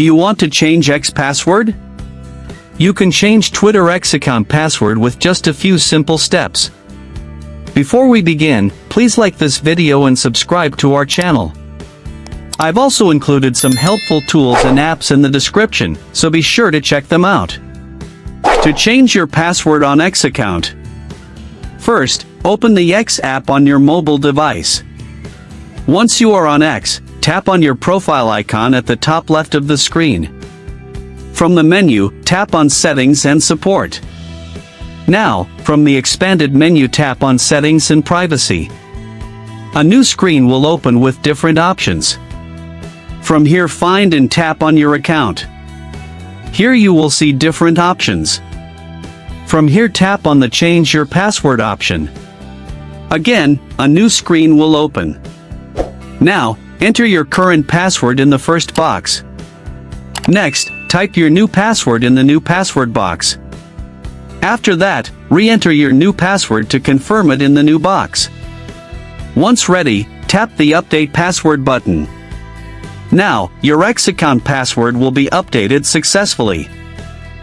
Do you want to change X password? You can change Twitter X account password with just a few simple steps. Before we begin, please like this video and subscribe to our channel. I've also included some helpful tools and apps in the description, so be sure to check them out. To change your password on X account, first, open the X app on your mobile device. Once you are on X, tap on your profile icon at the top left of the screen. From the menu, tap on Settings and Support. Now, from the expanded menu, tap on Settings and Privacy. A new screen will open with different options. From here, find and tap on your account. Here you will see different options. From here, tap on the Change Your Password option. Again, a new screen will open. Now, enter your current password in the first box. Next, type your new password in the new password box. After that, re-enter your new password to confirm it in the new box. Once ready, tap the Update Password button. Now, your X account password will be updated successfully.